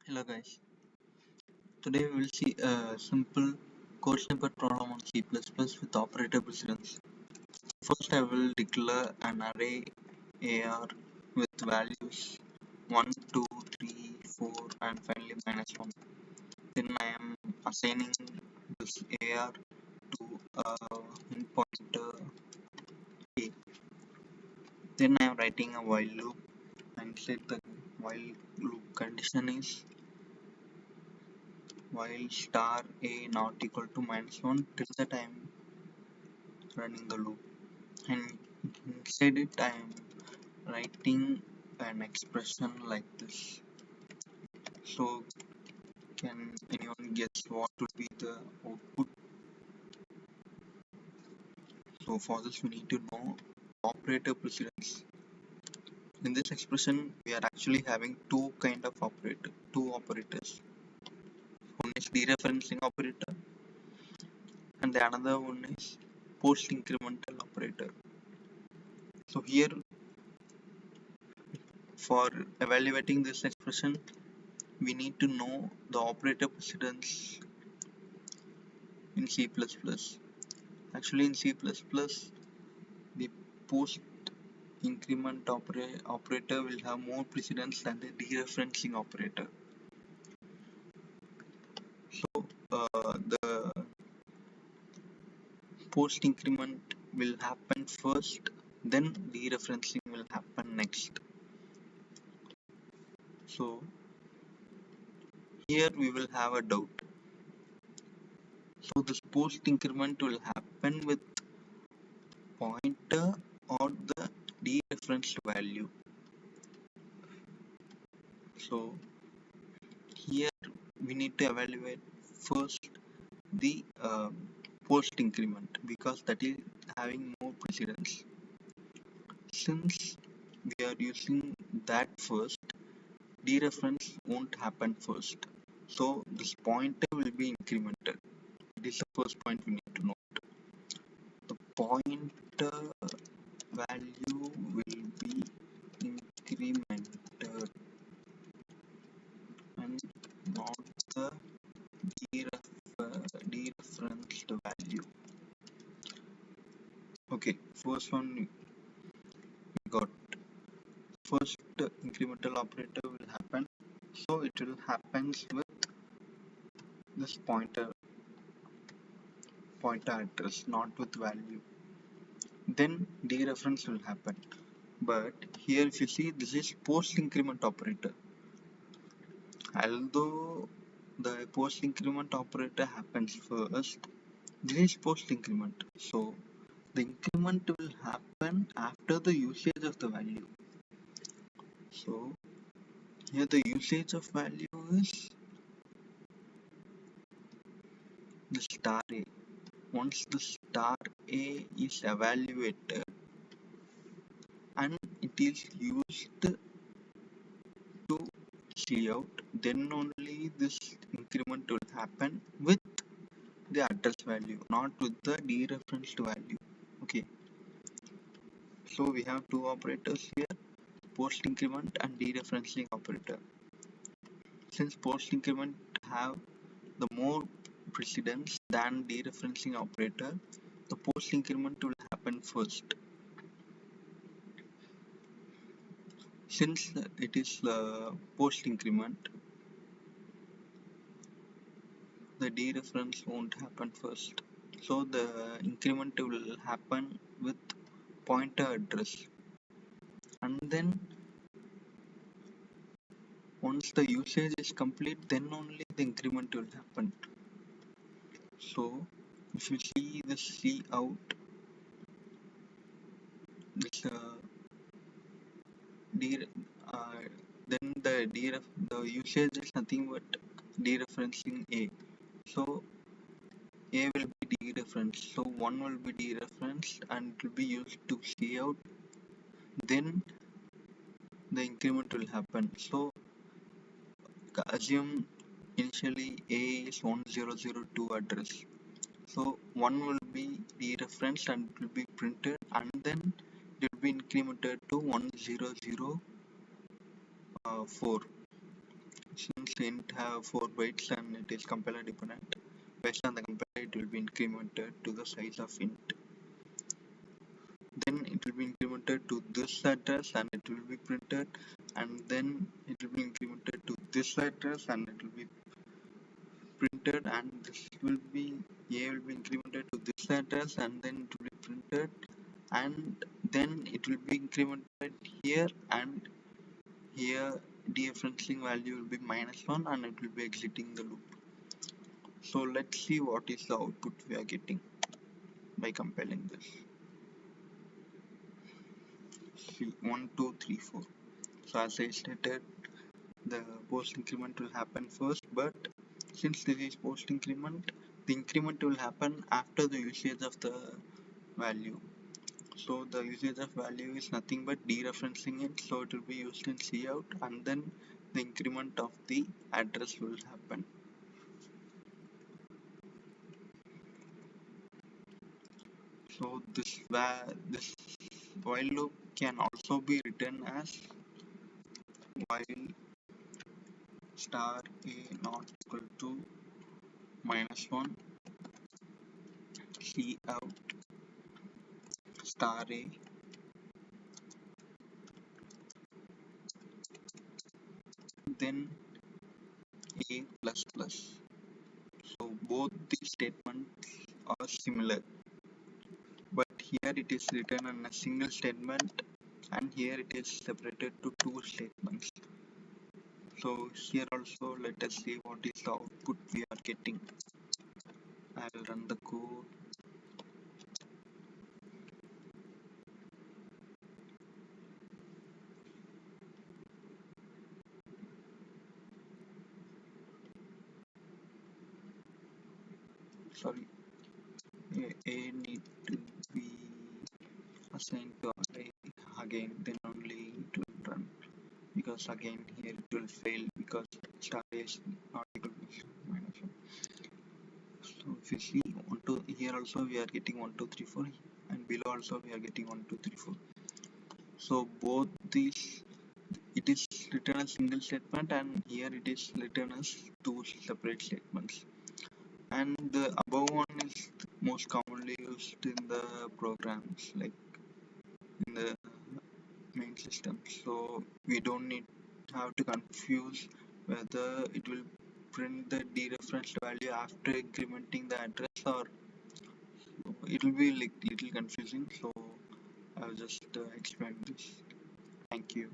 Hello guys, today we will see a simple code snippet problem on C++ with operator precedence. First I will declare an array AR with values 1, 2, 3, 4 and finally -1. Then I am assigning this AR to int pointer A. Then I am writing a while loop and set the while loop condition is while star a not equal to -1 till the time running the loop, and inside it I am writing an expression like this. So can anyone guess what would be the output? So for this we need to know operator precedence. In this expression we are actually having two operators. One is dereferencing operator and the another one is post incremental operator. So here, for evaluating this expression, we need to know the operator precedence in C++. Actually in C++, the post increment operator will have more precedence than the dereferencing operator. So the post increment will happen first, then dereferencing will happen next. So here we will have a doubt. So this post increment will happen with pointer or the dereferenced value. So here we need to evaluate first the post increment because that is having more precedence. Since we are using that first, dereference won't happen first. So this pointer will be incremented. This is the first point we need to note. The pointer value will be incremented and not the dereferenced value. Okay, first one we got. First incremental operator will happen, so it will happens with this pointer address, not with value. Then dereference will happen, but here if you see, this is post increment operator. Although the post increment operator happens first, this is post increment, so the increment will happen after the usage of the value. So here the usage of value is the star a. Once the star a is evaluated and it is used to see out, then only this increment will happen with the address value, not with the dereferenced value. Okay, so we have two operators here, post increment and dereferencing operator. Since post increment have the more precedence than dereferencing operator, the post increment will happen first. Since it is post increment, the dereference won't happen first, so the increment will happen with pointer address, and then once the usage is complete, then only the increment will happen. So if you see the C out, this then the usage is nothing but dereferencing A. So A will be dereferenced. So 1 will be dereferenced and it will be used to see out. Then the increment will happen. So assume initially A is 1002 address. So 1 will be dereferenced and it will be printed, and then it will be incremented to 1004. Since int have 4 bytes and it is compiler dependent. Based on the compiler, it will be incremented to the size of int. Then it will be incremented to this address and it will be printed, and then it will be incremented to this address and it will be printed, and this will be a will be incremented to this address and then it will be printed, and then it will be incremented here, and here dereferencing value will be -1 and it will be exiting the loop. So let's see what is the output we are getting by compiling this. See, 1 2 3 4. So as I stated, the post increment will happen first, but since this is post increment, the increment will happen after the usage of the value. So the usage of value is nothing but dereferencing it, so it will be used in cout, and then the increment of the address will happen. So this while loop can also be written as while star a not equal to -1 cout star a, then a plus plus. So both these statements are similar, but here it is written in a single statement and here it is separated to two statements. So here also let us see what is the output we are getting. I will run the code. Sorry, a need to be assigned to array again, then only it will run, because again here it will fail because star is not equal to -1. So if you see 1 2, here also we are getting 1 2 3 4, and below also we are getting 1 2 3 4. So both these, it is written as single statement and here it is written as two separate statements. And the above one is most commonly used in the programs, like in the main system. So we don't need have to confuse whether it will print the dereferenced value after incrementing the address, or it will be like little confusing. So I'll just explain this. Thank you.